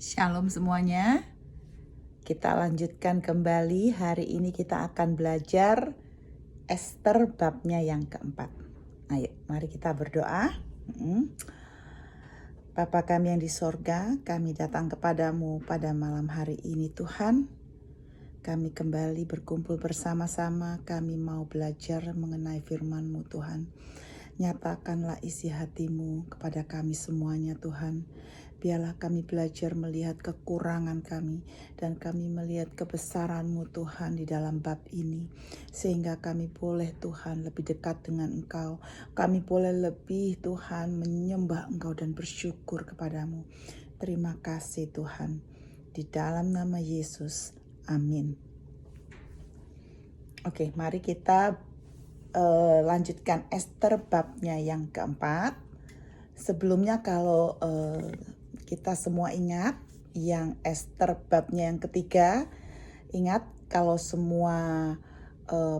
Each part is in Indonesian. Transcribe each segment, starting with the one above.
Shalom semuanya. Kita lanjutkan kembali. Hari ini kita akan belajar Ester babnya yang keempat. Ayo, mari kita berdoa. Bapa kami yang di sorga, kami datang kepadamu pada malam hari ini Tuhan. Kami kembali berkumpul bersama-sama. Kami mau belajar mengenai firman-Mu Tuhan. Nyatakanlah isi hati-Mu kepada kami semuanya Tuhan. Biarlah kami belajar melihat kekurangan kami dan kami melihat kebesaran-Mu Tuhan di dalam bab ini. Sehingga kami boleh Tuhan lebih dekat dengan Engkau. Kami boleh lebih Tuhan menyembah Engkau dan bersyukur kepadamu. Terima kasih Tuhan. Di dalam nama Yesus. Amin. Oke, mari kita lanjutkan Ester babnya yang keempat. Sebelumnya kalau kita semua ingat yang Ester babnya yang ketiga, ingat kalau semua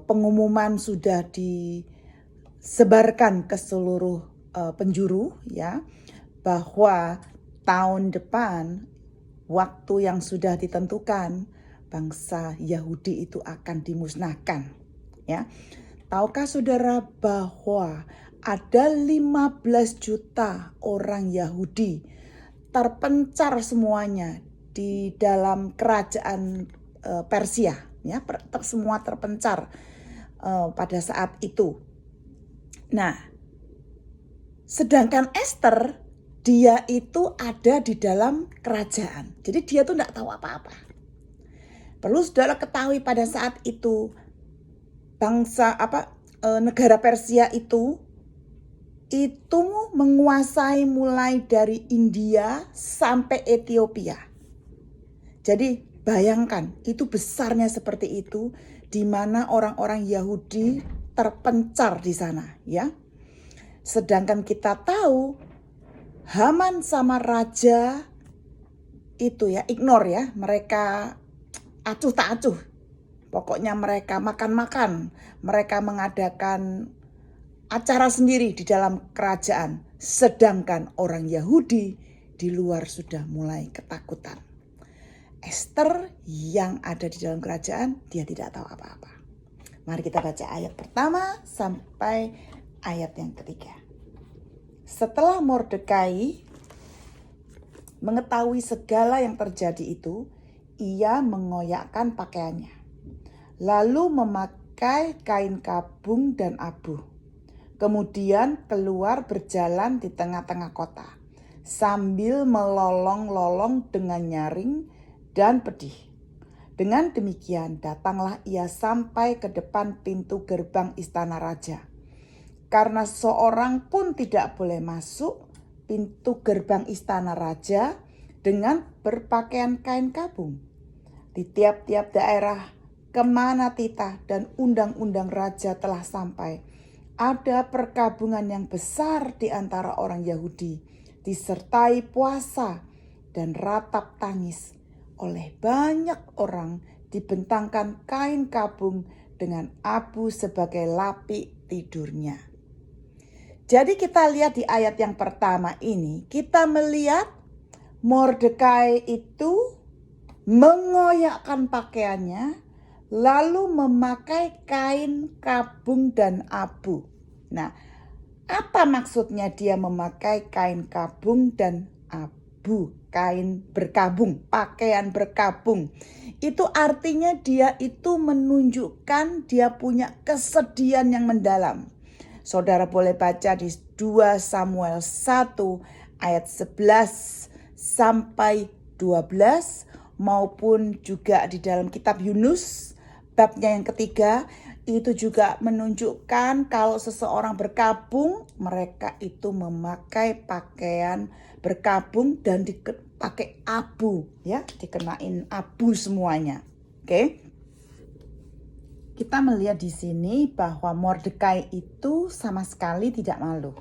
pengumuman sudah disebarkan ke seluruh penjuru ya, bahwa tahun depan waktu yang sudah ditentukan bangsa Yahudi itu akan dimusnahkan ya. Tahukah saudara bahwa ada 15 juta orang Yahudi terpencar semuanya di dalam kerajaan Persia ya, semua terpencar pada saat itu. Nah, sedangkan Ester dia itu ada di dalam kerajaan. Jadi dia tuh enggak tahu apa-apa. Perlu saudara ketahui pada saat itu negara Persia itu menguasai mulai dari India sampai Ethiopia. Jadi bayangkan itu besarnya seperti itu, di mana orang-orang Yahudi terpencar di sana ya. Sedangkan kita tahu Haman sama raja itu ya ignore ya, mereka acuh tak acuh. Pokoknya mereka makan-makan, mereka mengadakan acara sendiri di dalam kerajaan. Sedangkan orang Yahudi di luar sudah mulai ketakutan. Ester yang ada di dalam kerajaan, dia tidak tahu apa-apa. Mari kita baca ayat pertama sampai ayat yang ketiga. Setelah Mordekai mengetahui segala yang terjadi itu, ia mengoyakkan pakaiannya. Lalu memakai kain kabung dan abu. Kemudian keluar berjalan di tengah-tengah kota sambil melolong-lolong dengan nyaring dan pedih. Dengan demikian datanglah ia sampai ke depan pintu gerbang istana raja. Karena seorang pun tidak boleh masuk pintu gerbang istana raja dengan berpakaian kain kabung. Di tiap-tiap daerah kemana titah dan undang-undang raja telah sampai, ada perkabungan yang besar di antara orang Yahudi, disertai puasa dan ratap tangis. Oleh banyak orang dibentangkan kain kabung dengan abu sebagai lapik tidurnya. Jadi kita lihat di ayat yang pertama ini, kita melihat Mordekai itu mengoyakkan pakaiannya, lalu memakai kain kabung dan abu. Nah, apa maksudnya dia memakai kain kabung dan abu? Kain berkabung, pakaian berkabung. Itu artinya dia itu menunjukkan dia punya kesedihan yang mendalam. Saudara boleh baca di 2 Samuel 1 ayat 11 sampai 12 maupun juga di dalam kitab Yunus babnya yang ketiga. Itu juga menunjukkan kalau seseorang berkabung, mereka itu memakai pakaian berkabung dan dipakai abu ya, dikenain abu semuanya. Oke. Kita melihat di sini bahwa Mordekai itu sama sekali tidak malu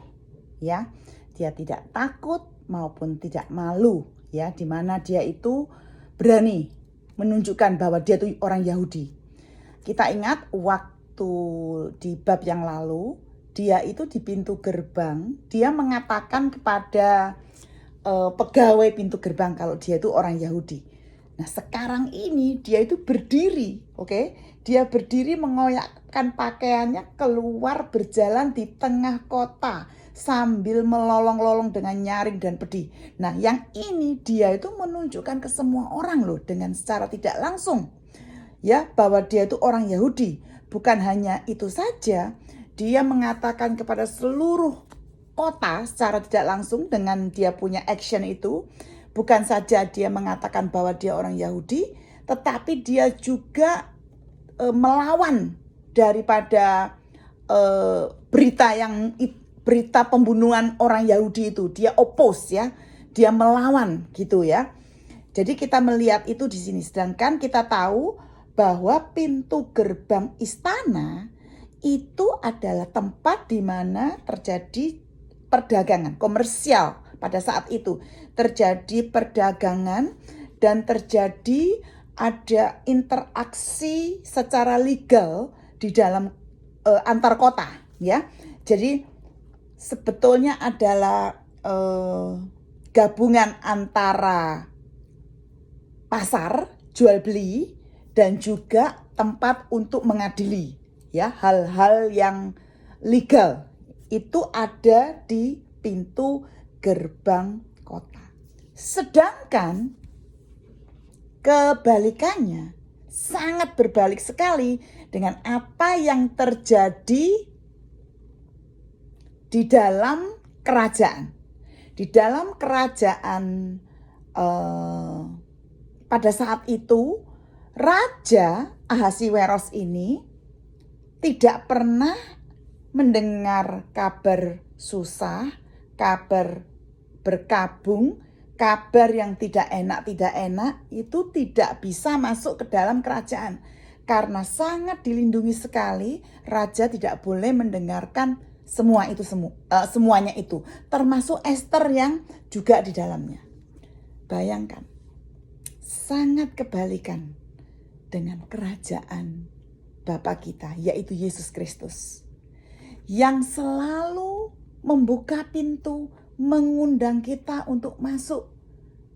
ya. Dia tidak takut maupun tidak malu ya, di mana dia itu berani menunjukkan bahwa dia itu orang Yahudi. Kita ingat waktu di bab yang lalu, dia itu di pintu gerbang, dia mengatakan kepada pegawai pintu gerbang kalau dia itu orang Yahudi. Nah sekarang ini dia itu berdiri, oke? Dia berdiri mengoyakkan pakaiannya keluar berjalan di tengah kota sambil melolong-lolong dengan nyaring dan pedih. Nah yang ini dia itu menunjukkan ke semua orang loh dengan secara tidak langsung ya bahwa dia itu orang Yahudi. Bukan hanya itu saja, dia mengatakan kepada seluruh kota secara tidak langsung dengan dia punya action itu. Bukan saja dia mengatakan bahwa dia orang Yahudi, tetapi dia juga melawan daripada berita pembunuhan orang Yahudi itu. Dia oppose ya, dia melawan gitu ya. Jadi kita melihat itu di sini. Sedangkan kita tahu bahwa pintu gerbang istana itu adalah tempat di mana terjadi perdagangan komersial pada saat itu. Terjadi perdagangan dan terjadi ada interaksi secara legal di dalam antar kota ya. Jadi sebetulnya adalah gabungan antara pasar jual beli dan juga tempat untuk mengadili ya, hal-hal yang legal itu ada di pintu gerbang kota. Sedangkan kebalikannya sangat berbalik sekali dengan apa yang terjadi di dalam kerajaan. Di dalam kerajaan pada saat itu Raja Ahasiweros ini tidak pernah mendengar kabar susah, kabar berkabung, kabar yang tidak enak itu tidak bisa masuk ke dalam kerajaan. Karena sangat dilindungi sekali, raja tidak boleh mendengarkan semuanya itu, termasuk Esther yang juga di dalamnya. Bayangkan, sangat kebalikan dengan kerajaan Bapa kita, yaitu Yesus Kristus, yang selalu membuka pintu, mengundang kita untuk masuk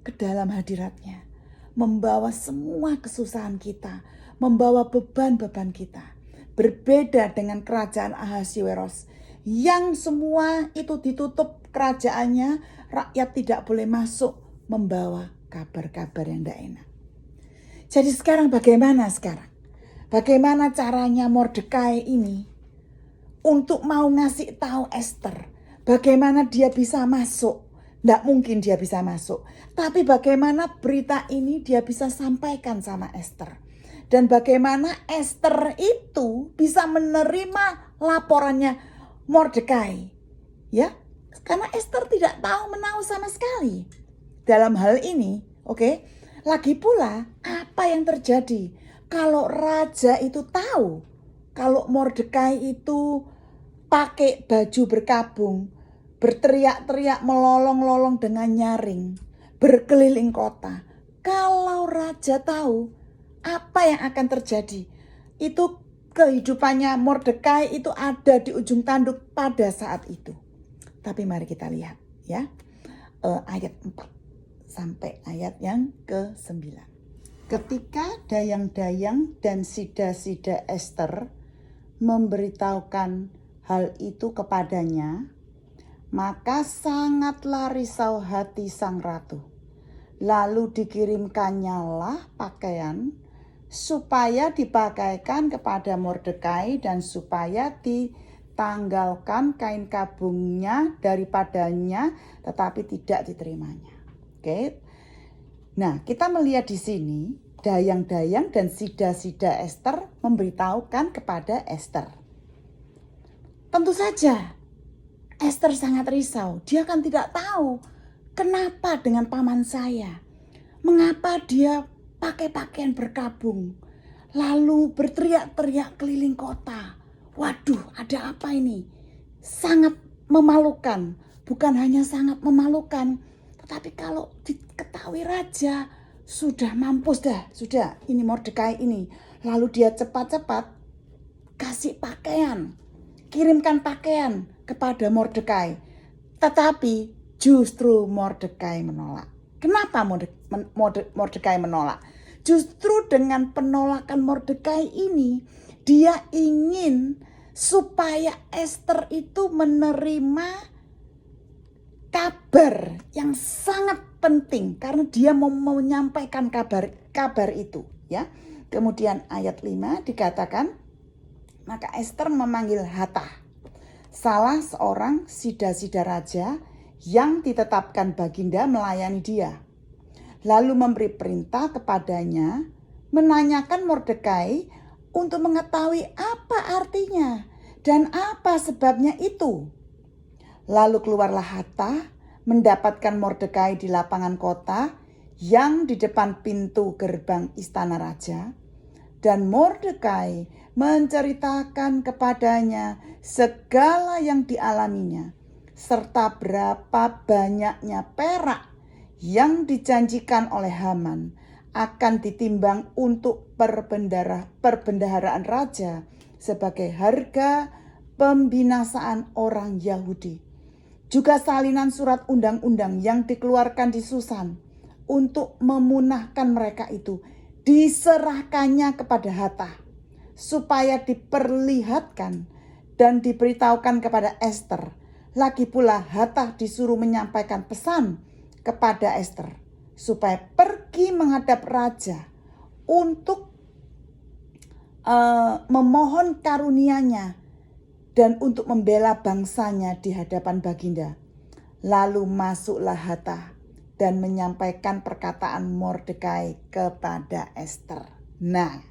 ke dalam hadiratnya, membawa semua kesusahan kita, membawa beban-beban kita. Berbeda dengan kerajaan Ahasiweros, yang semua itu ditutup kerajaannya, rakyat tidak boleh masuk membawa kabar-kabar yang tidak enak. Jadi sekarang bagaimana sekarang? Bagaimana caranya Mordekai ini untuk mau ngasih tahu Esther? Bagaimana dia bisa masuk? Tidak mungkin dia bisa masuk. Tapi bagaimana berita ini dia bisa sampaikan sama Esther? Dan bagaimana Esther itu bisa menerima laporannya Mordekai? Ya, karena Esther tidak tahu menahu sama sekali dalam hal ini, oke? Lagi pula, apa yang terjadi kalau raja itu tahu kalau Mordekai itu pakai baju berkabung, berteriak-teriak, melolong-lolong dengan nyaring, berkeliling kota? Kalau raja tahu, apa yang akan terjadi? Itu kehidupannya Mordekai itu ada di ujung tanduk pada saat itu. Tapi mari kita lihat ya, ayat 4 sampai ayat yang ke-9. Ketika dayang-dayang dan sida-sida Esther memberitahukan hal itu kepadanya, maka sangatlah risau hati sang ratu. Lalu dikirimkannyalah pakaian supaya dipakaikan kepada Mordekai dan supaya ditanggalkan kain kabungnya daripadanya, tetapi tidak diterimanya. Oke. Nah, kita melihat di sini dayang-dayang dan sida-sida Esther memberitahukan kepada Esther. Tentu saja Esther sangat risau. Dia kan tidak tahu kenapa dengan paman saya. Mengapa dia pakai pakaian berkabung, lalu berteriak-teriak keliling kota. Waduh, ada apa ini? Sangat memalukan. Bukan hanya sangat memalukan, tetapi kalau diketahui raja, sudah mampus dah, sudah ini Mordekai ini. Lalu dia cepat-cepat kasih pakaian, kirimkan pakaian kepada Mordekai. Tetapi Justru Mordekai menolak. Kenapa Mordekai menolak? Justru dengan penolakan Mordekai ini, dia ingin supaya Ester itu menerima kabar yang sangat penting karena dia mau menyampaikan kabar itu, ya. Kemudian ayat 5 dikatakan, maka Ester memanggil Hatah, salah seorang sida-sida raja yang ditetapkan baginda melayani dia. Lalu memberi perintah kepadanya menanyakan Mordekai untuk mengetahui apa artinya dan apa sebabnya itu. Lalu keluarlah Hatah mendapatkan Mordekai di lapangan kota yang di depan pintu gerbang istana raja. Dan Mordekai menceritakan kepadanya segala yang dialaminya, serta berapa banyaknya perak yang dijanjikan oleh Haman akan ditimbang untuk perbendaharaan raja sebagai harga pembinasaan orang Yahudi. Juga salinan surat undang-undang yang dikeluarkan di Susan untuk memunahkan mereka itu diserahkannya kepada Hatah, supaya diperlihatkan dan diberitahukan kepada Ester. Lagi pula Hatah disuruh menyampaikan pesan kepada Ester supaya pergi menghadap raja untuk memohon karunia-Nya dan untuk membela bangsanya di hadapan baginda. Lalu masuklah Hatah dan menyampaikan perkataan Mordekai kepada Ester. Nah,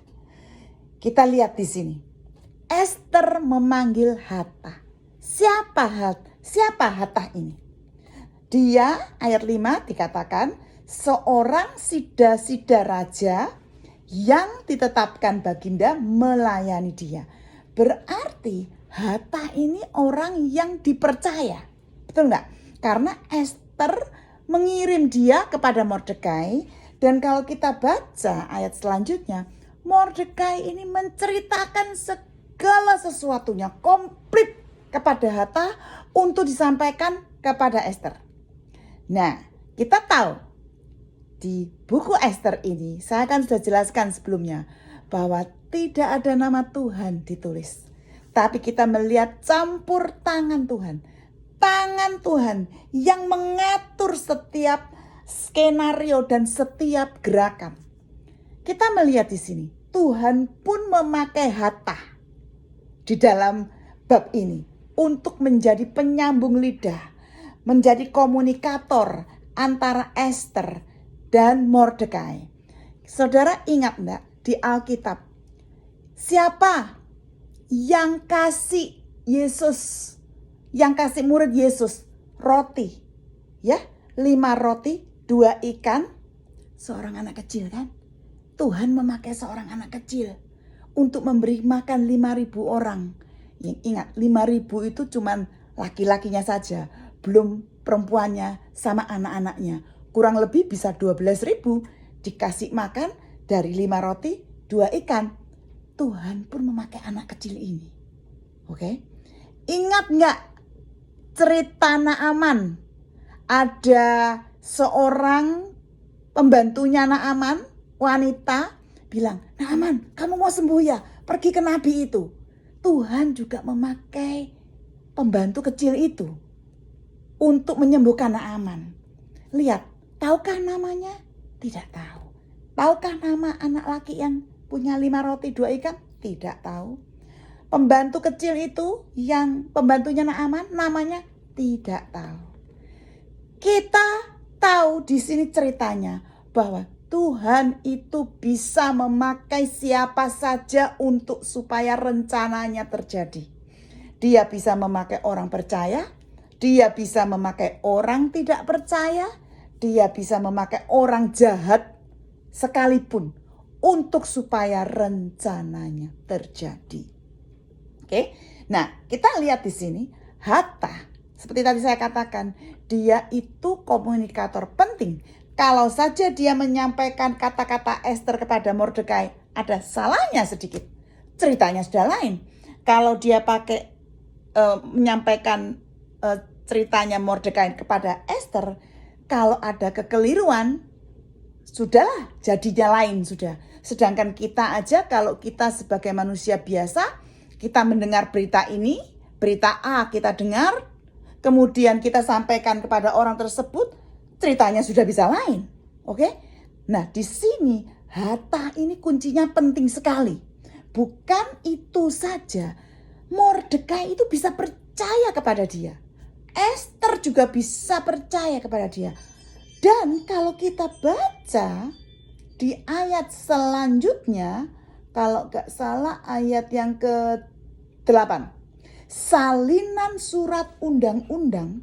kita lihat di sini. Ester memanggil Hatah. Siapa Hatah ini? Dia, ayat 5 dikatakan, seorang sida-sida raja yang ditetapkan baginda melayani dia. Berarti Hatah ini orang yang dipercaya. Betul enggak? Karena Ester mengirim dia kepada Mordekai. Dan kalau kita baca ayat selanjutnya, Mordekai ini menceritakan segala sesuatunya komplit kepada Hatah untuk disampaikan kepada Ester. Nah, kita tahu di buku Ester ini, saya kan sudah jelaskan sebelumnya bahwa tidak ada nama Tuhan ditulis. Tapi kita melihat campur tangan Tuhan. Tangan Tuhan yang mengatur setiap skenario dan setiap gerakan. Kita melihat di sini, Tuhan pun memakai Hatah di dalam bab ini untuk menjadi penyambung lidah, menjadi komunikator antara Ester dan Mordekai. Saudara ingat enggak di Alkitab, siapa yang kasih murid Yesus roti? Ya, 5 roti, 2 ikan, seorang anak kecil kan? Tuhan memakai seorang anak kecil untuk memberi makan 5.000 orang. Ingat, 5.000 itu cuman laki-lakinya saja, belum perempuannya sama anak-anaknya. Kurang lebih bisa 12.000 dikasih makan dari 5 roti, 2 ikan. Tuhan pun memakai anak kecil ini. Oke? Ingat nggak cerita Naaman? Ada seorang pembantunya Naaman, wanita, bilang, Naaman, kamu mau sembuh ya? Pergi ke nabi itu. Tuhan juga memakai pembantu kecil itu untuk menyembuhkan Naaman. Lihat, tahukah namanya? Tidak tahu. Tahukah nama anak laki yang punya 5 roti 2 ikan? Tidak tahu. Pembantu kecil itu yang pembantunya Naaman namanya? Tidak tahu. Kita tahu di sini ceritanya bahwa Tuhan itu bisa memakai siapa saja untuk supaya rencananya terjadi. Dia bisa memakai orang percaya, dia bisa memakai orang tidak percaya, dia bisa memakai orang jahat sekalipun untuk supaya rencananya terjadi. Oke. Nah, kita lihat di sini Hatah, seperti tadi saya katakan, dia itu komunikator penting. Kalau saja dia menyampaikan kata-kata Ester kepada Mordekai, ada salahnya sedikit, ceritanya sudah lain. Kalau dia menyampaikan ceritanya Mordekai kepada Ester, kalau ada kekeliruan, sudahlah, jadinya lain sudah. Sedangkan kita aja, kalau kita sebagai manusia biasa, kita mendengar berita ini, berita A kita dengar, kemudian kita sampaikan kepada orang tersebut, ceritanya sudah bisa lain. Oke? Nah, di sini Hathach ini kuncinya penting sekali. Bukan itu saja, Mordekai itu bisa percaya kepada dia. Ester juga bisa percaya kepada dia. Dan kalau kita baca di ayat selanjutnya, kalau gak salah ayat yang ke-8. Salinan surat undang-undang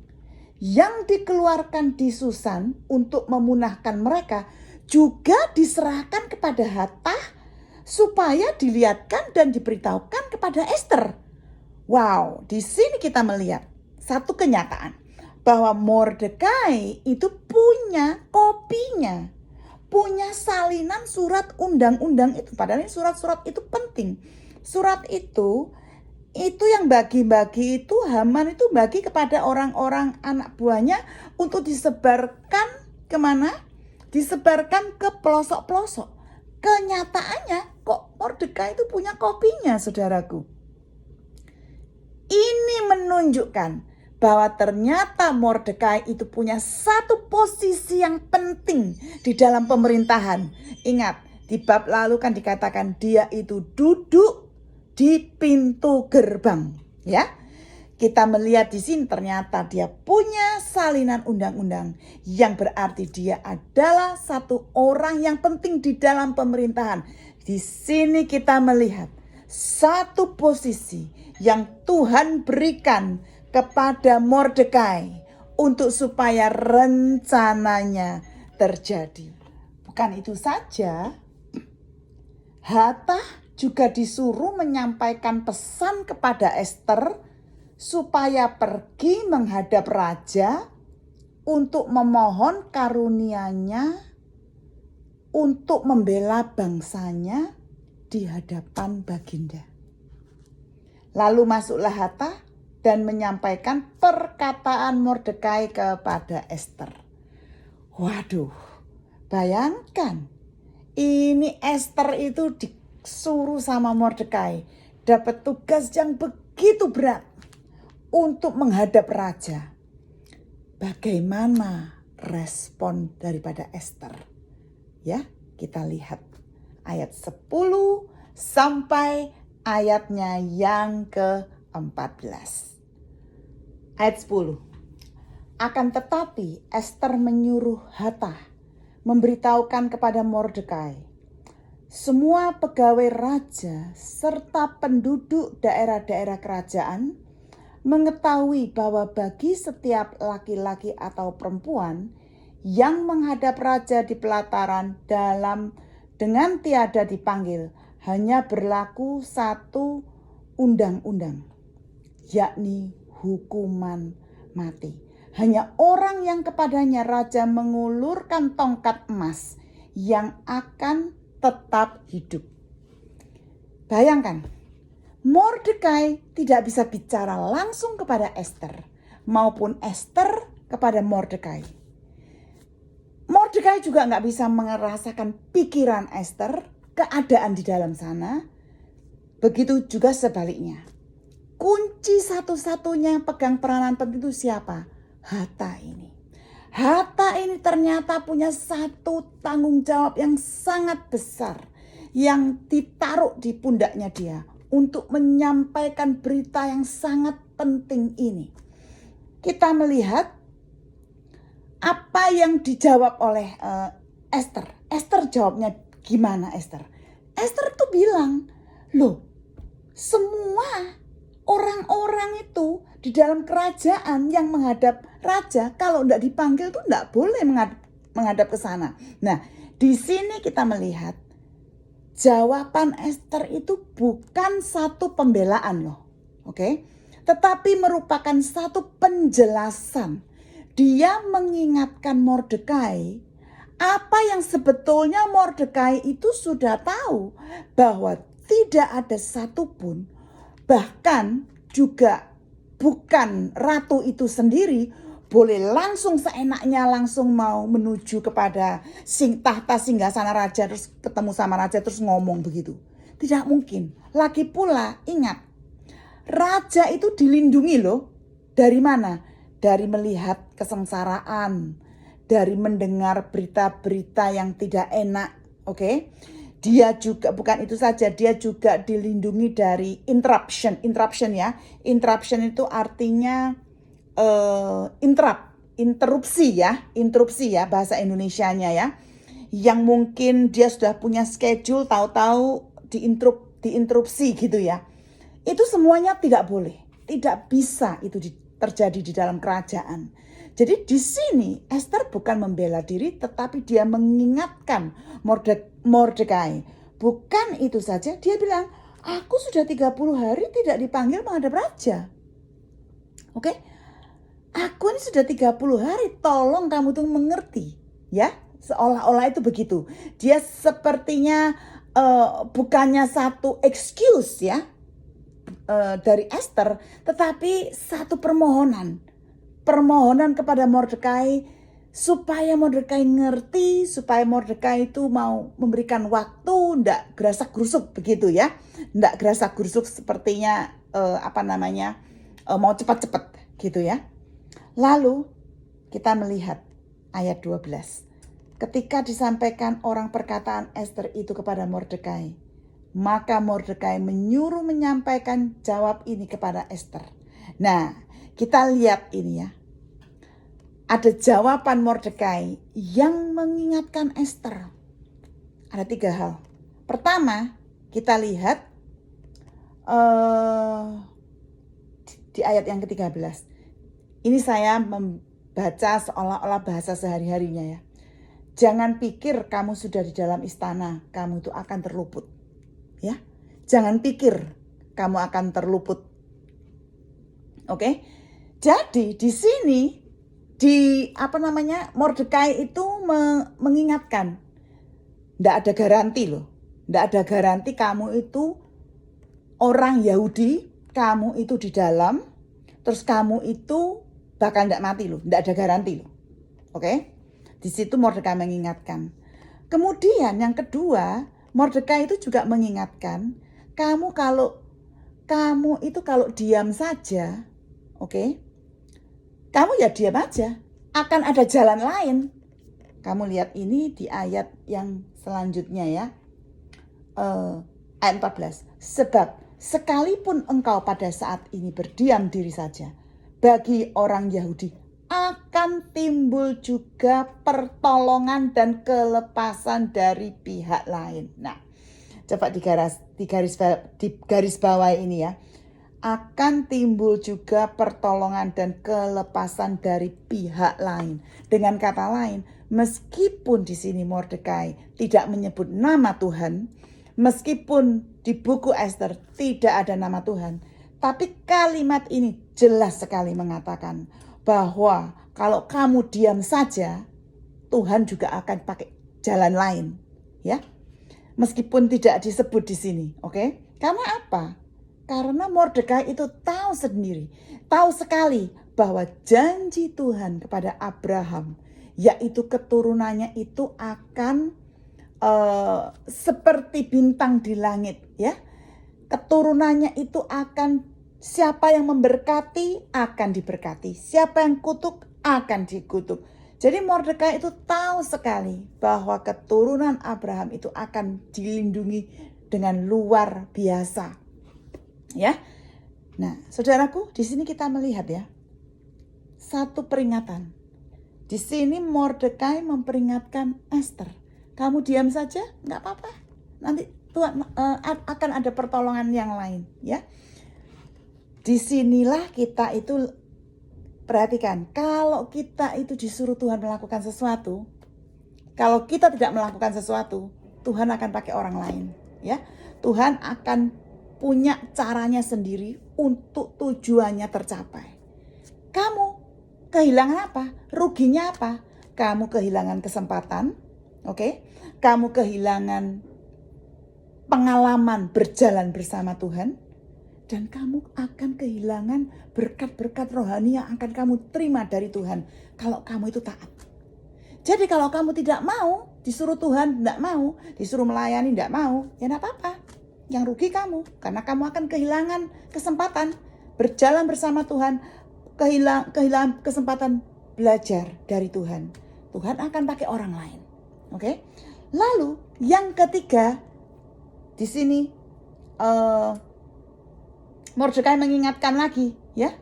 yang dikeluarkan di Susan untuk memunahkan mereka juga diserahkan kepada Hathach supaya dilihatkan dan diberitahukan kepada Ester. Wow, di sini kita melihat satu kenyataan bahwa Mordekai itu punya kopinya, punya salinan surat undang-undang itu. Padahal surat-surat itu penting. Surat itu yang bagi-bagi itu Haman itu bagi kepada orang-orang anak buahnya untuk disebarkan kemana? Disebarkan ke pelosok-pelosok. Kenyataannya kok Mordekai itu punya kopinya, saudaraku. Ini menunjukkan bahwa ternyata Mordekai itu punya satu posisi yang penting di dalam pemerintahan. Ingat, di bab lalu kan dikatakan dia itu duduk di pintu gerbang, ya. Kita melihat di sini ternyata dia punya salinan undang-undang, yang berarti dia adalah satu orang yang penting di dalam pemerintahan. Di sini kita melihat satu posisi yang Tuhan berikan kepada Mordekai untuk supaya rencananya terjadi. Bukan itu saja, Hathach juga disuruh menyampaikan pesan kepada Ester supaya pergi menghadap raja untuk memohon karunia-Nya untuk membela bangsanya di hadapan baginda. Lalu masuklah Hathach dan menyampaikan perkataan Mordekai kepada Ester. Waduh, bayangkan, ini Ester itu disuruh sama Mordekai, dapat tugas yang begitu berat untuk menghadap raja. Bagaimana respon daripada Ester? Ya, kita lihat ayat 10 sampai ayatnya yang ke-14. Ayat 10. Akan tetapi Ester menyuruh Hathach memberitahukan kepada Mordekai, semua pegawai raja serta penduduk daerah-daerah kerajaan mengetahui bahwa bagi setiap laki-laki atau perempuan yang menghadap raja di pelataran dengan tiada dipanggil, hanya berlaku satu undang-undang, yakni hukuman mati. Hanya orang yang kepadanya raja mengulurkan tongkat emas yang akan tetap hidup. Bayangkan, Mordekai tidak bisa bicara langsung kepada Ester, maupun Ester kepada Mordekai. Mordekai juga nggak bisa merasakan pikiran Ester, keadaan di dalam sana. Begitu juga sebaliknya. Kunci satu-satunya pegang peranan penting itu siapa? Hathach ini. Hathach ini ternyata punya satu tanggung jawab yang sangat besar yang ditaruh di pundaknya dia untuk menyampaikan berita yang sangat penting ini. Kita melihat apa yang dijawab oleh Ester. Ester jawabnya gimana, Ester? Esther tuh bilang, loh, semua orang-orang itu di dalam kerajaan yang menghadap raja, kalau tidak dipanggil tuh tidak boleh menghadap ke sana. Nah, di sini kita melihat jawaban Esther itu bukan satu pembelaan loh, oke? Tetapi merupakan satu penjelasan. Dia mengingatkan Mordekai apa yang sebetulnya Mordekai itu sudah tahu, bahwa tidak ada satupun, bahkan juga bukan ratu itu sendiri boleh langsung seenaknya langsung mau menuju kepada tahta singgasana raja, terus ketemu sama raja terus ngomong begitu. Tidak mungkin. Lagi pula ingat, raja itu dilindungi loh. Dari mana? Dari melihat kesengsaraan, dari mendengar berita-berita yang tidak enak. Oke? Dia juga, bukan itu saja, dia juga dilindungi dari interruption ya. Interruption itu artinya interupsi ya bahasa Indonesianya ya. Yang mungkin dia sudah punya schedule, tahu-tahu diinterupsi gitu ya. Itu semuanya tidak boleh, tidak bisa itu terjadi di dalam kerajaan. Jadi di sini Esther bukan membela diri, tetapi dia mengingatkan Mordekai. Bukan itu saja, dia bilang, aku sudah 30 hari tidak dipanggil menghadap raja. Oke? Aku ini sudah 30 hari, tolong kamu tuh mengerti. Ya, seolah-olah itu begitu. Dia sepertinya bukannya satu excuse ya dari Esther, tetapi satu permohonan kepada Mordekai supaya Mordekai ngerti, supaya Mordekai itu mau memberikan waktu, ndak gerasak gerusuk begitu ya, ndak gerasak gerusuk sepertinya mau cepat-cepat gitu ya. Lalu kita melihat ayat 12. Ketika disampaikan orang perkataan Esther itu kepada Mordekai, maka Mordekai menyuruh menyampaikan jawab ini kepada Esther. Nah, kita lihat ini ya. Ada jawaban Mordekai yang mengingatkan Esther. Ada 3 hal. Pertama, kita lihat di ayat yang ke-13. Ini saya membaca seolah-olah bahasa sehari-harinya ya. Jangan pikir kamu sudah di dalam istana, kamu itu akan terluput. Ya, jangan pikir kamu akan terluput. Oke? Jadi di sini Mordekai itu mengingatkan, enggak ada garansi loh. Enggak ada garansi kamu itu orang Yahudi, kamu itu di dalam, terus kamu itu bakal enggak mati loh, enggak ada garansi loh. Oke? Di situ Mordekai mengingatkan. Kemudian yang kedua, Mordekai itu juga mengingatkan, kamu itu kalau diam saja, oke? Kamu ya diam aja, akan ada jalan lain. Kamu lihat ini di ayat yang selanjutnya ya, ayat 14. Sebab sekalipun engkau pada saat ini berdiam diri saja, bagi orang Yahudi akan timbul juga pertolongan dan kelepasan dari pihak lain. Nah, coba di garis bawah ini ya. Akan timbul juga pertolongan dan kelepasan dari pihak lain. Dengan kata lain, meskipun di sini Mordekai tidak menyebut nama Tuhan, meskipun di buku Esther tidak ada nama Tuhan, tapi kalimat ini jelas sekali mengatakan bahwa kalau kamu diam saja, Tuhan juga akan pakai jalan lain, ya. Meskipun tidak disebut di sini, oke? Karena apa? Karena Mordekai itu tahu sekali bahwa janji Tuhan kepada Abraham, yaitu keturunannya itu akan seperti bintang di langit, ya. Keturunannya itu akan, siapa yang memberkati akan diberkati, siapa yang kutuk akan dikutuk. Jadi Mordekai itu tahu sekali bahwa keturunan Abraham itu akan dilindungi dengan luar biasa. Ya. Nah, saudaraku, di sini kita melihat ya, satu peringatan. Di sini Mordekai memperingatkan Esther, kamu diam saja, nggak apa-apa. Nanti Tuhan akan ada pertolongan yang lain, ya. Disinilah kita itu perhatikan, kalau kita itu disuruh Tuhan melakukan sesuatu, kalau kita tidak melakukan sesuatu, Tuhan akan pakai orang lain, ya. Tuhan akan punya caranya sendiri untuk tujuannya tercapai. Kamu kehilangan apa? Ruginya apa? Kamu kehilangan kesempatan, oke? Kamu kehilangan pengalaman berjalan bersama Tuhan. dan kamu akan kehilangan berkat-berkat rohani yang akan kamu terima dari Tuhan kalau kamu itu taat. Jadi kalau kamu tidak mau, disuruh Tuhan tidak mau, disuruh melayani tidak mau, ya tidak apa-apa. Yang rugi kamu, karena kamu akan kehilangan kesempatan berjalan bersama Tuhan, kehilangan kesempatan belajar dari Tuhan. Tuhan akan pakai orang lain. Oke? Lalu yang ketiga, di sini Mordekai mengingatkan lagi, ya.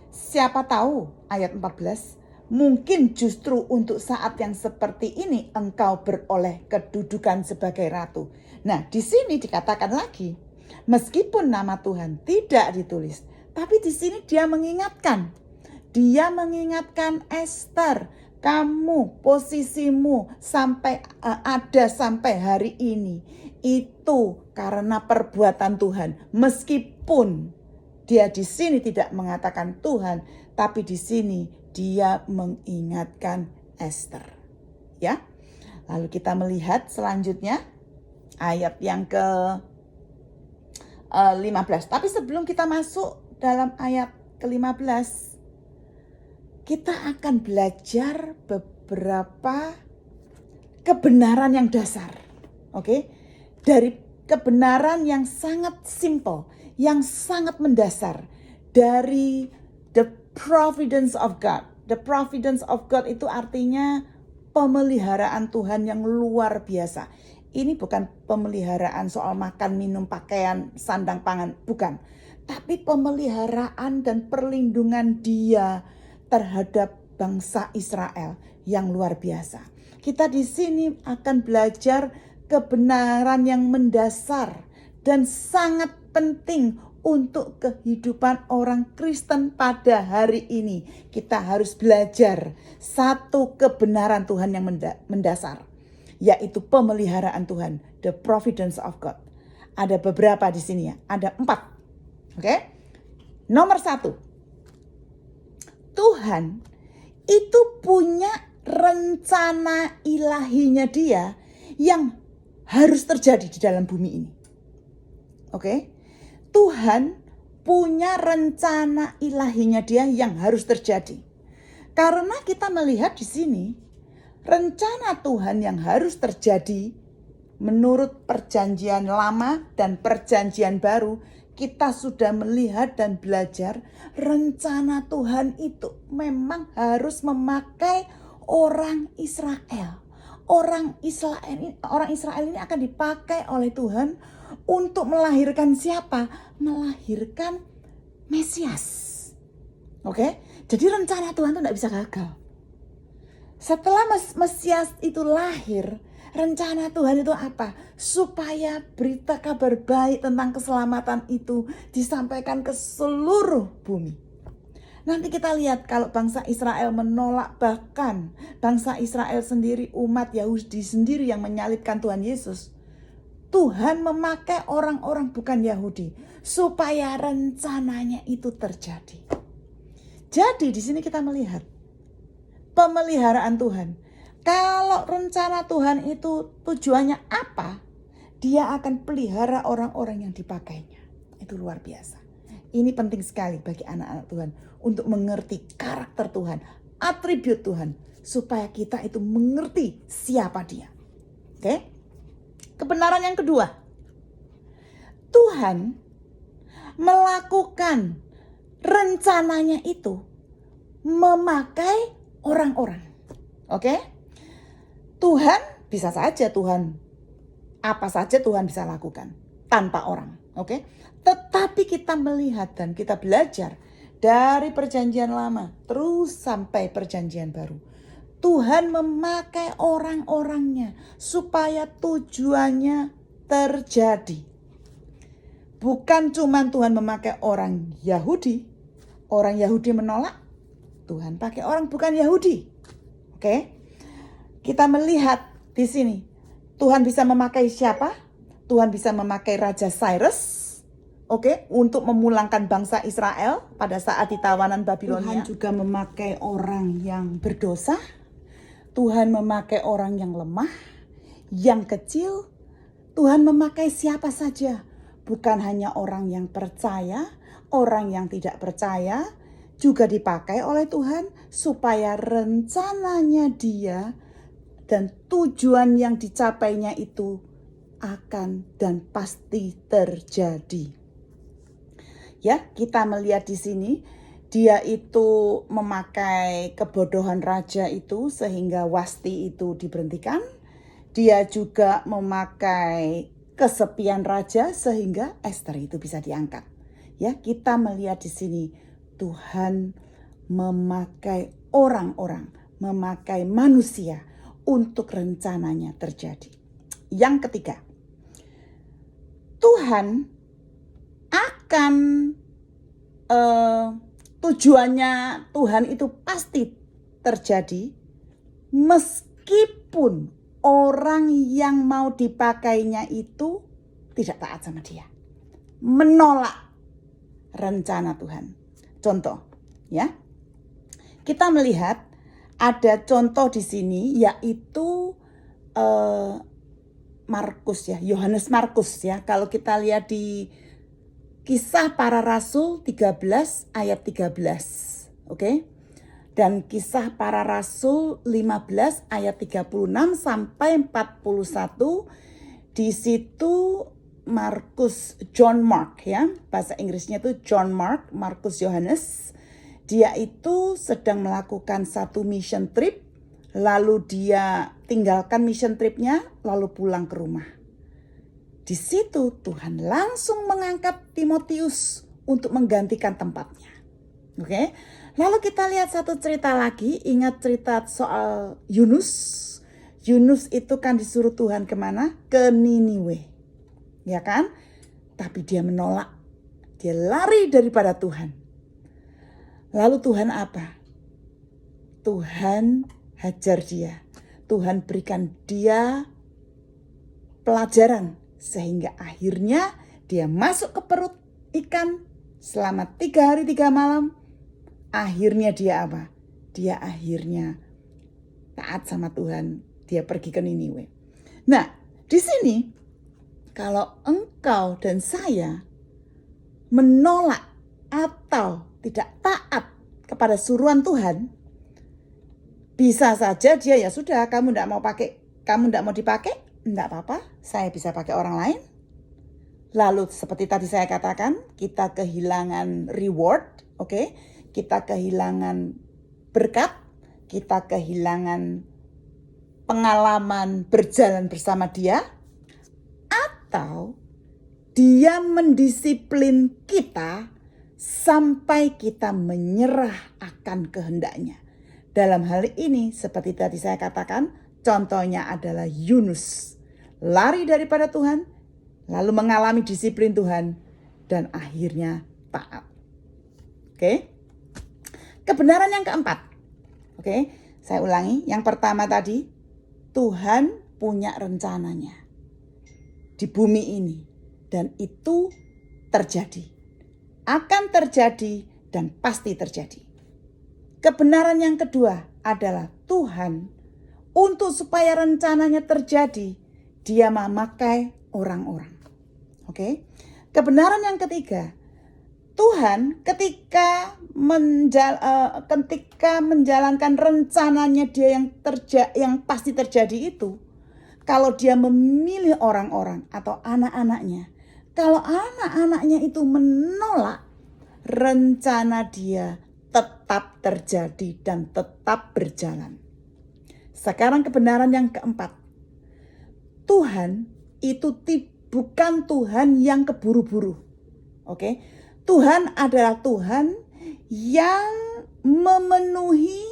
Siapa tahu ayat 14, mungkin justru untuk saat yang seperti ini engkau beroleh kedudukan sebagai ratu. Nah, di sini dikatakan lagi, meskipun nama Tuhan tidak ditulis, tapi di sini dia mengingatkan. Dia mengingatkan Ester, kamu posisimu ada sampai hari ini itu karena perbuatan Tuhan. Meskipun dia di sini tidak mengatakan Tuhan, tapi di sini dia mengingatkan Ester. Ya. Lalu kita melihat selanjutnya ayat yang ke-15. Tapi sebelum kita masuk dalam ayat ke-15, kita akan belajar beberapa kebenaran yang dasar. Oke? Dari kebenaran yang sangat simple, yang sangat mendasar dari the providence of God. The providence of God itu artinya pemeliharaan Tuhan yang luar biasa. Ini bukan pemeliharaan soal makan, minum, pakaian, sandang, pangan, bukan. Tapi pemeliharaan dan perlindungan Dia terhadap bangsa Israel yang luar biasa. Kita di sini akan belajar kebenaran yang mendasar dan sangat penting untuk kehidupan orang Kristen pada hari ini. Kita harus belajar satu kebenaran Tuhan yang mendasar, yaitu pemeliharaan Tuhan, the providence of God. Ada beberapa di sini ya, ada 4. Oke? Nomor 1. Tuhan itu punya rencana ilahinya Dia yang harus terjadi di dalam bumi ini. Oke? Tuhan punya rencana ilahinya Dia yang harus terjadi. Karena kita melihat di sini rencana Tuhan yang harus terjadi menurut perjanjian lama dan perjanjian baru, kita sudah melihat dan belajar rencana Tuhan itu memang harus memakai orang Israel. Orang Israel ini akan dipakai oleh Tuhan untuk melahirkan siapa? Melahirkan Mesias. Oke? Jadi rencana Tuhan itu tidak bisa gagal. Setelah Mesias itu lahir, rencana Tuhan itu apa? Supaya berita kabar baik tentang keselamatan itu disampaikan ke seluruh bumi. Nanti kita lihat kalau bangsa Israel menolak, bahkan bangsa Israel sendiri, umat Yahudi sendiri yang menyalibkan Tuhan Yesus. Tuhan memakai orang-orang bukan Yahudi supaya rencananya itu terjadi. Jadi di sini kita melihat pemeliharaan Tuhan. Kalau rencana Tuhan itu tujuannya apa? Dia akan pelihara orang-orang yang dipakainya. Itu luar biasa. Ini penting sekali bagi anak-anak Tuhan untuk mengerti karakter Tuhan, atribut Tuhan, supaya kita itu mengerti siapa Dia. Oke? Kebenaran yang kedua. Tuhan melakukan rencananya itu memakai orang-orang. Oke? Tuhan bisa saja apa saja Tuhan bisa lakukan tanpa orang. Oke? Tetapi kita melihat dan kita belajar dari perjanjian lama terus sampai perjanjian baru. Tuhan memakai orang-orangnya supaya tujuannya terjadi. Bukan cuma Tuhan memakai orang Yahudi menolak, Tuhan pakai orang bukan Yahudi. Oke? Kita melihat di sini Tuhan bisa memakai siapa? Tuhan bisa memakai Raja Cyrus, oke, untuk memulangkan bangsa Israel pada saat di tawanan Babilonia. Tuhan juga memakai orang yang berdosa. Tuhan memakai orang yang lemah, yang kecil. Tuhan memakai siapa saja. bukan hanya orang yang percaya, orang yang tidak percaya juga dipakai oleh Tuhan supaya rencananya Dia dan tujuan yang dicapainya itu akan dan pasti terjadi. Ya, kita melihat di sini dia itu memakai kebodohan raja itu sehingga Wasti itu diberhentikan. Dia juga memakai kesepian raja sehingga Ester itu bisa diangkat. Ya, kita melihat di sini Tuhan memakai orang-orang, memakai manusia untuk rencananya terjadi. Yang ketiga, Tuhan akan tujuannya Tuhan itu pasti terjadi meskipun orang yang mau dipakainya itu tidak taat sama Dia, menolak rencana Tuhan. Contoh, ya, kita melihat ada contoh di sini yaitu Markus ya, Yohanes Markus ya. Kalau kita lihat di Kisah Para Rasul 13 ayat 13. Oke. Dan Kisah Para Rasul 15 ayat 36 sampai 41. Di situ John Mark ya. Bahasa Inggrisnya itu John Mark, Markus Yohanes. Dia itu sedang melakukan satu mission trip, lalu dia tinggalkan mission tripnya, lalu pulang ke rumah. Di situ Tuhan langsung mengangkat Timotius untuk menggantikan tempatnya. Oke. Lalu kita lihat satu cerita lagi, ingat cerita soal Yunus. Yunus itu kan disuruh Tuhan kemana? Ke Niniwe. Ya kan? Tapi dia menolak. Dia lari daripada Tuhan. Lalu Tuhan apa? Tuhan hajar dia. Tuhan berikan dia pelajaran. Sehingga akhirnya dia masuk ke perut ikan selama 3 hari 3 malam. Akhirnya dia apa? Dia akhirnya taat sama Tuhan. Dia pergi ke Niniwe. Nah, di sini kalau engkau dan saya menolak atau tidak taat kepada suruhan Tuhan, bisa saja dia ya sudah, kamu tidak mau dipakai, tidak apa-apa, saya bisa pakai orang lain. Lalu seperti tadi saya katakan, kita kehilangan reward, oke? Kita kehilangan berkat, kita kehilangan pengalaman berjalan bersama Dia, atau Dia mendisiplin kita sampai kita menyerah akan kehendaknya. Dalam hal ini seperti tadi saya katakan, contohnya adalah Yunus. Lari daripada Tuhan, lalu mengalami disiplin Tuhan, dan akhirnya taat. Oke. Kebenaran yang keempat. Oke, saya ulangi. Yang pertama tadi, Tuhan punya rencananya di bumi ini. Dan itu terjadi. Akan terjadi dan pasti terjadi. Kebenaran yang kedua adalah Tuhan untuk supaya rencananya terjadi, Dia memakai orang-orang. Oke. Kebenaran yang ketiga, Tuhan ketika menjalankan rencananya Dia yang pasti terjadi itu, kalau Dia memilih orang-orang atau anak-anaknya, kalau anak-anaknya itu menolak, rencana Dia tetap terjadi dan tetap berjalan. Sekarang kebenaran yang keempat. Tuhan itu bukan Tuhan yang keburu-buru. Oke. Tuhan adalah Tuhan yang memenuhi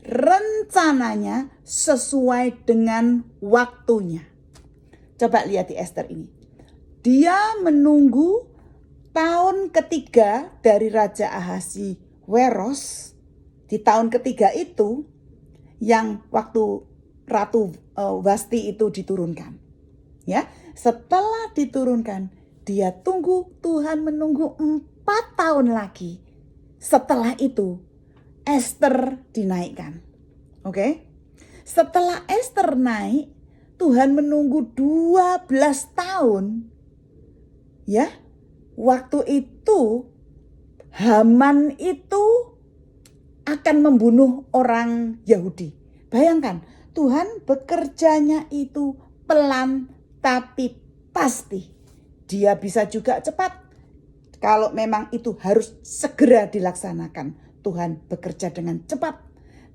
rencananya sesuai dengan waktunya. Coba lihat di Ester ini. Dia menunggu tahun ketiga dari Raja Ahasiweros. Di tahun ketiga itu yang waktu Ratu Wasti itu diturunkan. Ya, setelah diturunkan, dia tunggu, Tuhan menunggu 4 tahun lagi. Setelah itu Ester dinaikkan. Oke. Setelah Ester naik, Tuhan menunggu 12 tahun. Ya, waktu itu Haman itu akan membunuh orang Yahudi. Bayangkan, Tuhan bekerjanya itu pelan tapi pasti. Dia bisa juga cepat. Kalau memang itu harus segera dilaksanakan, Tuhan bekerja dengan cepat.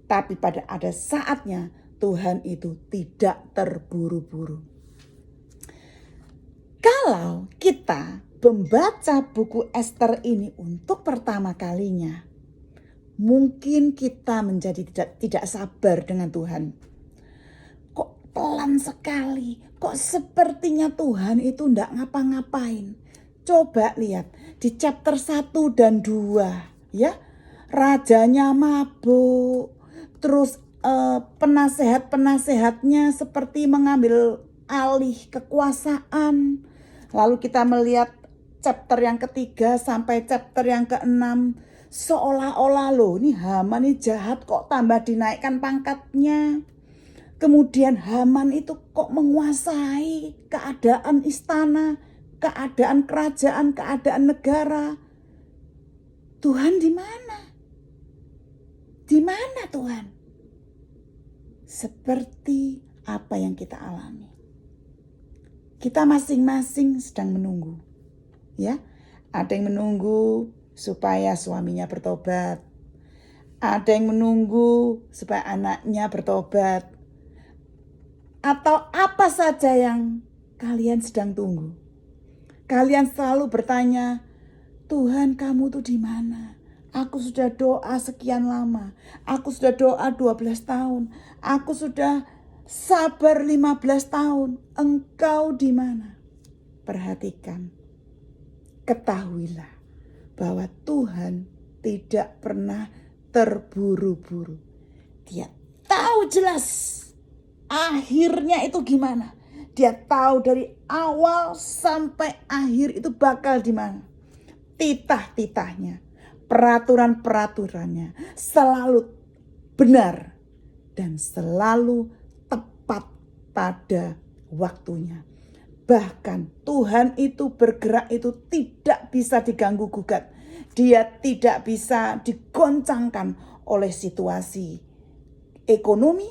Tapi pada ada saatnya Tuhan itu tidak terburu-buru. Kalau kita membaca buku Ester ini untuk pertama kalinya, mungkin kita menjadi tidak sabar dengan Tuhan. Kok pelan sekali, kok sepertinya Tuhan itu tidak ngapa-ngapain. Coba lihat di chapter 1 dan 2 ya. Rajanya mabuk, terus penasehat-penasehatnya seperti mengambil alih kekuasaan. Lalu kita melihat chapter yang ketiga sampai chapter yang ke-6, seolah-olah loh ini Haman ini jahat kok tambah dinaikkan pangkatnya. Kemudian Haman itu kok menguasai keadaan istana, keadaan kerajaan, keadaan negara. Tuhan di mana? Di mana Tuhan? Seperti apa yang kita alami. Kita masing-masing sedang menunggu. Ya, ada yang menunggu supaya suaminya bertobat. Ada yang menunggu supaya anaknya bertobat. Atau apa saja yang kalian sedang tunggu. Kalian selalu bertanya, Tuhan kamu tuh di mana? Aku sudah doa sekian lama. Aku sudah doa 12 tahun. Aku sudah sabar 15 tahun. Engkau di mana? Perhatikan. Ketahuilah bahwa Tuhan tidak pernah terburu-buru. Dia tahu jelas akhirnya itu gimana. Dia tahu dari awal sampai akhir itu bakal di mana. Titah-titahnya, peraturan-peraturannya selalu benar dan selalu tepat pada waktunya. Bahkan Tuhan itu bergerak itu tidak bisa diganggu gugat. Dia tidak bisa digoncangkan oleh situasi ekonomi,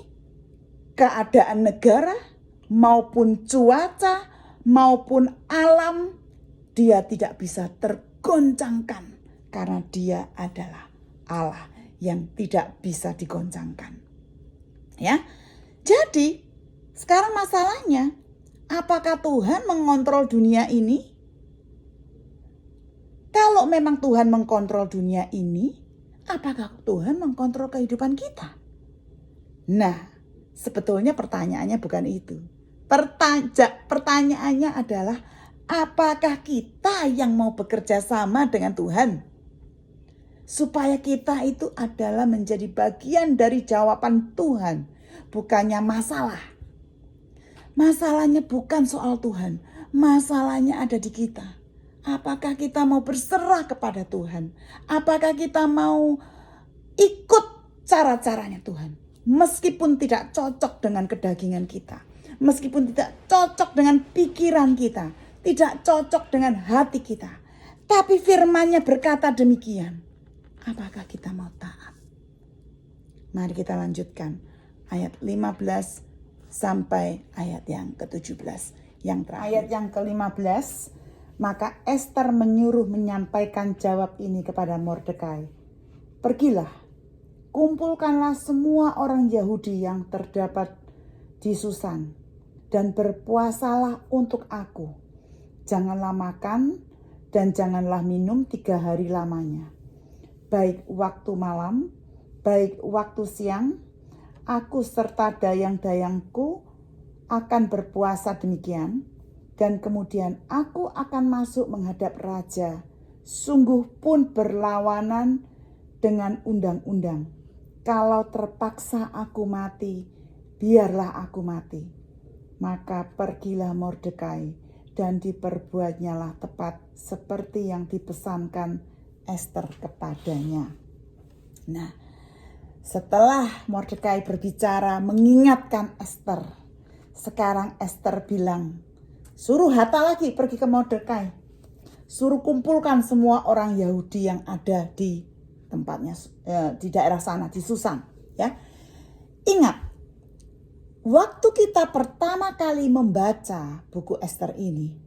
keadaan negara, maupun cuaca, maupun alam. Dia tidak bisa tergoncangkan karena dia adalah Allah yang tidak bisa digoncangkan. Ya, jadi sekarang masalahnya, apakah Tuhan mengontrol dunia ini? Kalau memang Tuhan mengkontrol dunia ini, apakah Tuhan mengkontrol kehidupan kita? Nah, sebetulnya pertanyaannya bukan itu. Pertanyaannya adalah, apakah kita yang mau bekerja sama dengan Tuhan? Supaya kita itu adalah menjadi bagian dari jawaban Tuhan, bukannya masalah. Masalahnya bukan soal Tuhan, masalahnya ada di kita. Apakah kita mau berserah kepada Tuhan? Apakah kita mau ikut cara-caranya Tuhan? Meskipun tidak cocok dengan kedagingan kita, meskipun tidak cocok dengan pikiran kita, tidak cocok dengan hati kita. Tapi firman-Nya berkata demikian. Apakah kita mau taat? Mari kita lanjutkan ayat 15 sampai ayat yang ke-17 yang terakhir. Ayat yang ke-15, maka Ester menyuruh menyampaikan jawab ini kepada Mordekai. Pergilah, kumpulkanlah semua orang Yahudi yang terdapat di Susan dan berpuasalah untuk aku. Janganlah makan dan janganlah minum 3 hari lamanya. Baik waktu malam, baik waktu siang, aku serta dayang-dayangku akan berpuasa demikian. Dan kemudian aku akan masuk menghadap raja, sungguh pun berlawanan dengan undang-undang. Kalau terpaksa aku mati, biarlah aku mati. Maka pergilah Mordekai dan diperbuatnyalah tepat seperti yang dipesankan Ester kepadanya. Nah, setelah Mordekai berbicara mengingatkan Ester, sekarang Ester bilang, suruh Hatta lagi pergi ke Mordekai. suruh kumpulkan semua orang Yahudi yang ada di tempatnya, di daerah sana, di Susan. Ya, ingat, waktu kita pertama kali membaca buku Ester ini,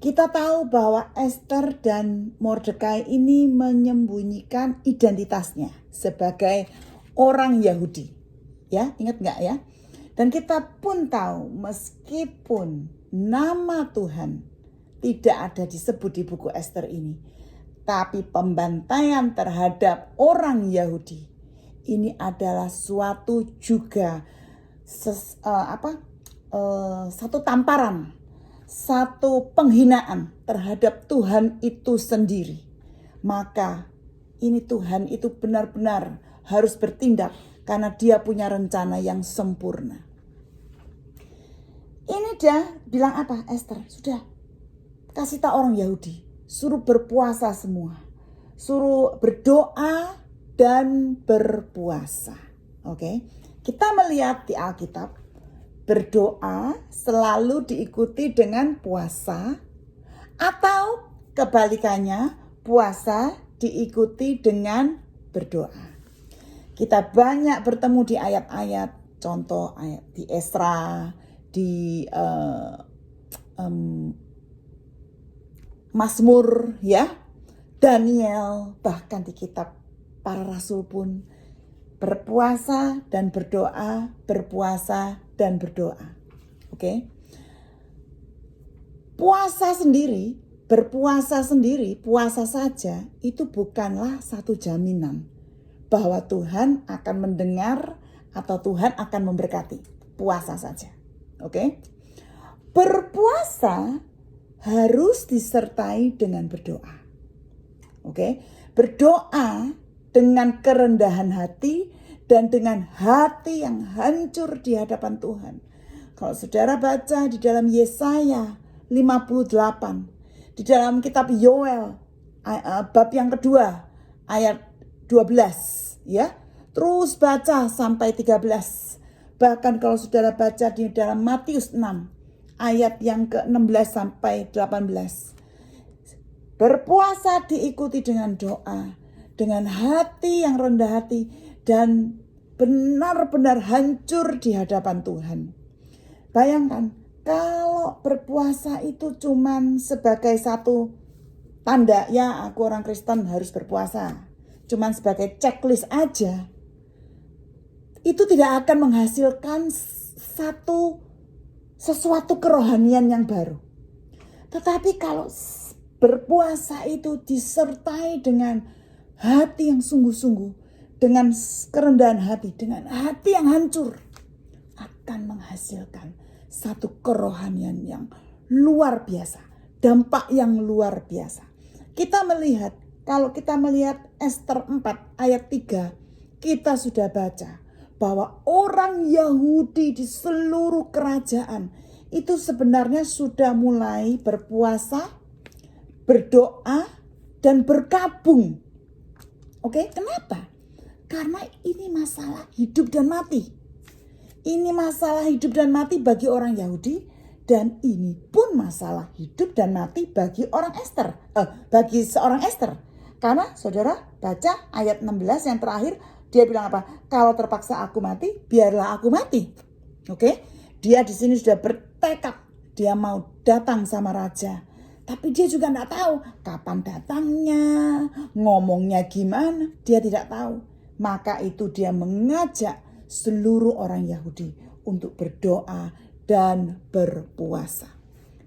kita tahu bahwa Ester dan Mordekai ini menyembunyikan identitasnya sebagai orang Yahudi. Ya, ingat nggak ya? Dan kita pun tahu meskipun nama Tuhan tidak ada disebut di buku Ester ini, tapi pembantaian terhadap orang Yahudi ini adalah suatu juga satu tamparan, satu penghinaan terhadap Tuhan itu sendiri. Maka ini Tuhan itu benar-benar harus bertindak karena dia punya rencana yang sempurna. Ini dia bilang apa Ester? Sudah, kasih tahu orang Yahudi, suruh berpuasa semua. Suruh berdoa dan berpuasa. Oke. Kita melihat di Alkitab, berdoa selalu diikuti dengan puasa, atau kebalikannya, puasa diikuti dengan berdoa. Kita banyak bertemu di ayat-ayat, contoh ayat di Esra, di Mazmur, ya, Daniel, bahkan di kitab para rasul pun berpuasa dan berdoa, berpuasa dan berdoa. Oke. Puasa sendiri, berpuasa sendiri, puasa saja itu bukanlah satu jaminan bahwa Tuhan akan mendengar atau Tuhan akan memberkati. Puasa saja. Oke. Berpuasa harus disertai dengan berdoa. Oke. Berdoa dengan kerendahan hati dan dengan hati yang hancur di hadapan Tuhan. Kalau saudara baca di dalam Yesaya 58, di dalam kitab Yoel bab yang kedua ayat 12, ya. Terus baca sampai 13. Bahkan kalau saudara baca di dalam Matius 6 ayat yang ke-16 sampai 18. Berpuasa diikuti dengan doa, dengan hati yang rendah hati dan benar-benar hancur di hadapan Tuhan. Bayangkan kalau berpuasa itu cuman sebagai satu tanda, ya aku orang Kristen harus berpuasa, cuman sebagai checklist aja, itu tidak akan menghasilkan sesuatu kerohanian yang baru. Tetapi kalau berpuasa itu disertai dengan hati yang sungguh-sungguh, dengan kerendahan hati, dengan hati yang hancur, akan menghasilkan satu kerohanian yang luar biasa, dampak yang luar biasa. Kita melihat, kalau kita melihat Ester 4 ayat 3, kita sudah baca bahwa orang Yahudi di seluruh kerajaan itu sebenarnya sudah mulai berpuasa, berdoa, dan berkabung. Oke, kenapa? Karena ini masalah hidup dan mati. Ini masalah hidup dan mati bagi orang Yahudi, dan ini pun masalah hidup dan mati bagi bagi seorang Ester. Karena saudara baca ayat 16 yang terakhir, dia bilang apa? Kalau terpaksa aku mati, biarlah aku mati. Oke? Dia di sini sudah bertekad, dia mau datang sama raja. Tapi dia juga tidak tahu kapan datangnya, ngomongnya gimana, dia tidak tahu. Maka itu dia mengajak seluruh orang Yahudi untuk berdoa dan berpuasa.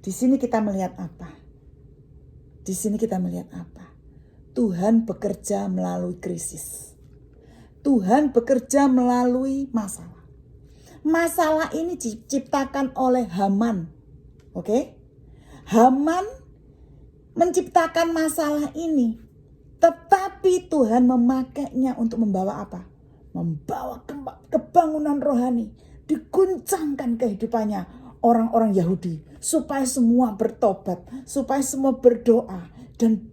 Di sini kita melihat apa? Di sini kita melihat apa? Tuhan bekerja melalui krisis. Tuhan bekerja melalui masalah. Masalah ini diciptakan oleh Haman. Oke? Haman menciptakan masalah ini, tetapi Tuhan memakainya untuk membawa apa? Membawa kebangunan rohani, diguncangkan kehidupannya orang-orang Yahudi, supaya semua bertobat, supaya semua berdoa dan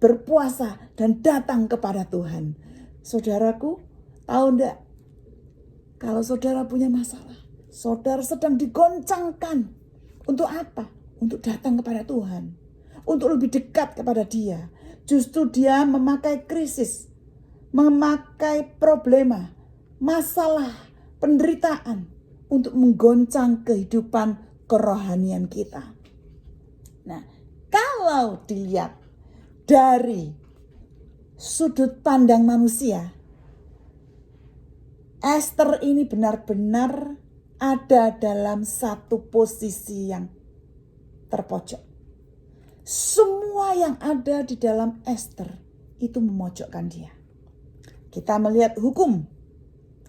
berpuasa dan datang kepada Tuhan. Saudaraku, tahu enggak? Kalau saudara punya masalah, saudara sedang digoncangkan. Untuk apa? Untuk datang kepada Tuhan. untuk lebih dekat kepada dia. Justru dia memakai krisis, memakai problema, masalah, penderitaan untuk menggoncang kehidupan kerohanian kita. Nah, kalau dilihat dari sudut pandang manusia, Ester ini benar-benar ada dalam satu posisi yang terpojok. Semua yang ada di dalam Ester itu memojokkan dia. Kita melihat hukum,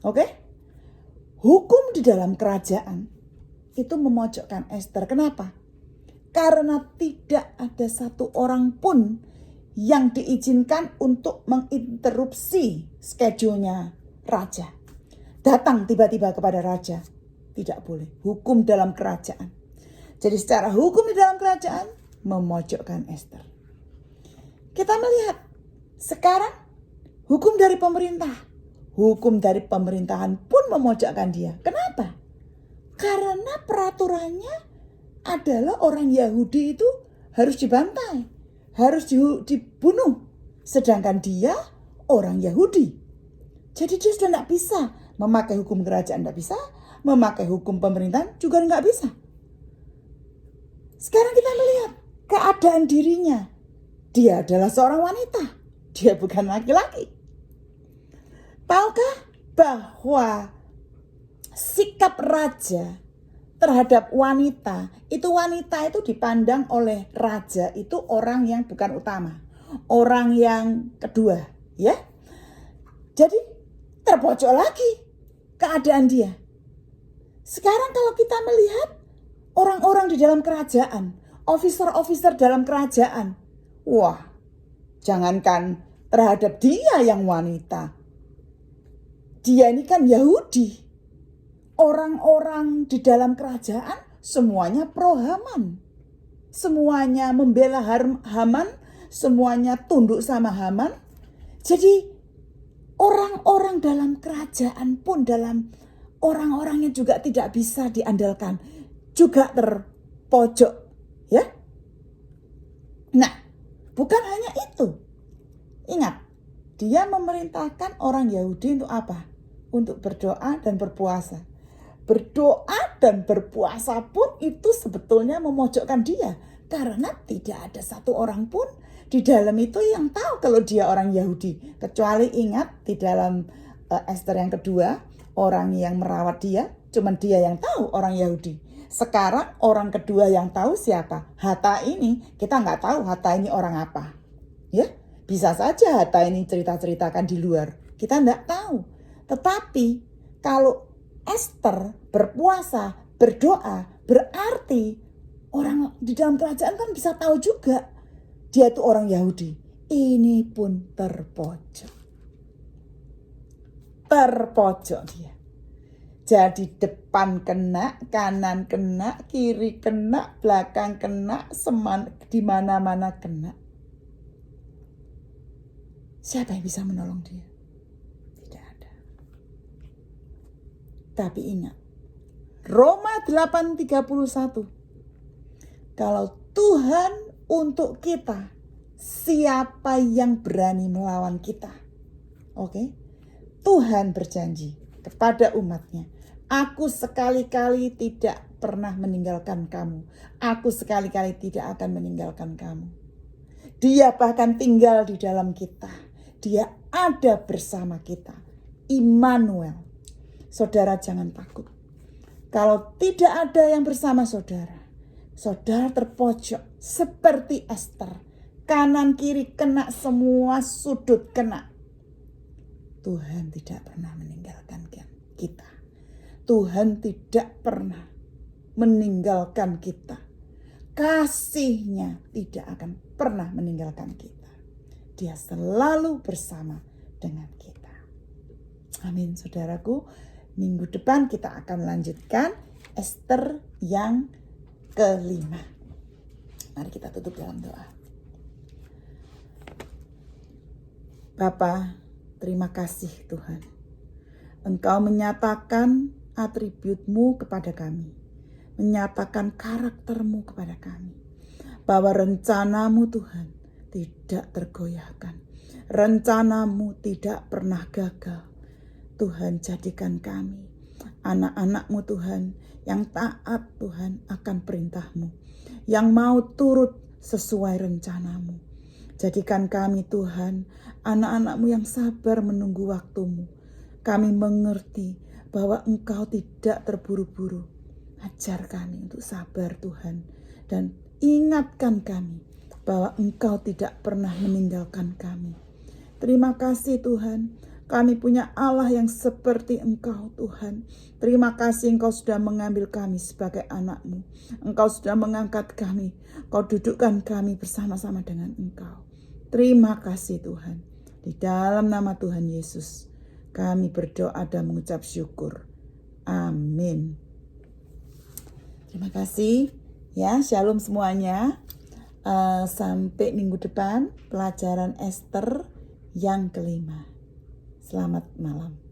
oke? Hukum di dalam kerajaan itu memojokkan Ester. Kenapa? Karena tidak ada satu orang pun yang diizinkan untuk menginterupsi schedule-nya raja. Datang tiba-tiba kepada raja. Tidak boleh. Hukum dalam kerajaan. Jadi secara hukum di dalam kerajaan memojokkan Ester. Kita melihat sekarang hukum dari pemerintah. Hukum dari pemerintahan pun memojokkan dia. Kenapa? Karena peraturannya adalah orang Yahudi itu harus dibantai, harus dibunuh. Sedangkan dia orang Yahudi. Jadi dia sudah tidak bisa memakai hukum kerajaan, tidak bisa. Memakai hukum pemerintahan juga tidak bisa. Sekarang kita melihat keadaan dirinya. Dia adalah seorang wanita. Dia bukan laki-laki. Tahukah bahwa sikap raja terhadap wanita itu dipandang oleh raja itu orang yang bukan utama, orang yang kedua, ya. Jadi terpojok lagi keadaan dia. Sekarang kalau kita melihat orang-orang di dalam kerajaan, officer-officer dalam kerajaan, wah, jangankan terhadap dia yang wanita, dia ini kan Yahudi. Orang-orang di dalam kerajaan semuanya pro Haman. Semuanya membela Haman, semuanya tunduk sama Haman. Jadi orang-orang dalam kerajaan pun, dalam orang-orangnya juga tidak bisa diandalkan. Juga terpojok, ya. Nah, bukan hanya itu. Ingat, dia memerintahkan orang Yahudi untuk apa? Untuk berdoa dan berpuasa. Berdoa dan berpuasa pun itu sebetulnya memojokkan dia. Karena tidak ada satu orang pun di dalam itu yang tahu kalau dia orang Yahudi. Kecuali ingat di dalam Ester yang kedua, orang yang merawat dia, cuman dia yang tahu orang Yahudi. Sekarang orang kedua yang tahu siapa? Hatta ini, kita nggak tahu Hatta ini orang apa. Ya, bisa saja Hatta ini cerita-ceritakan di luar. Kita nggak tahu. Tetapi kalau Ester berpuasa, berdoa, berarti orang di dalam kerajaan kan bisa tahu juga dia itu orang Yahudi. Ini pun terpojok. Terpojok dia. Jadi depan kena, kanan kena, kiri kena, belakang kena, di mana-mana kena. Siapa yang bisa menolong dia? Tapi ingat, Roma 8:31. Kalau Tuhan untuk kita, siapa yang berani melawan kita? Oke? Tuhan berjanji kepada umatnya, aku sekali-kali tidak pernah meninggalkan kamu. Aku sekali-kali tidak akan meninggalkan kamu. Dia bahkan tinggal di dalam kita. Dia ada bersama kita. Immanuel. Saudara jangan takut. Kalau tidak ada yang bersama saudara, saudara terpojok seperti Ester. Kanan kiri kena, semua sudut kena. Tuhan tidak pernah meninggalkan kita. Tuhan tidak pernah meninggalkan kita. Kasih-Nya tidak akan pernah meninggalkan kita. Dia selalu bersama dengan kita. Amin, saudaraku. Minggu depan kita akan lanjutkan Ester yang kelima. Mari kita tutup dalam doa. Bapa, terima kasih Tuhan. Engkau menyatakan atribut-Mu kepada kami. Menyatakan karakter-Mu kepada kami. bahwa rencanamu Tuhan tidak tergoyahkan. Rencanamu tidak pernah gagal. Tuhan, jadikan kami anak-anak-Mu Tuhan yang taat Tuhan akan perintah-Mu, yang mau turut sesuai rencana-Mu. Jadikan kami Tuhan anak-anak-Mu yang sabar menunggu waktu-Mu. Kami mengerti bahwa Engkau tidak terburu-buru. Ajar kami untuk sabar Tuhan, dan ingatkan kami bahwa Engkau tidak pernah meninggalkan kami. Terima kasih Tuhan, kami punya Allah yang seperti Engkau Tuhan. Terima kasih Engkau sudah mengambil kami sebagai anak-Mu. Engkau sudah mengangkat kami, Engkau dudukkan kami bersama-sama dengan Engkau. Terima kasih Tuhan. Di dalam nama Tuhan Yesus kami berdoa dan mengucap syukur. Amin. Terima kasih ya, shalom semuanya. Sampai minggu depan pelajaran Ester yang kelima. Selamat malam.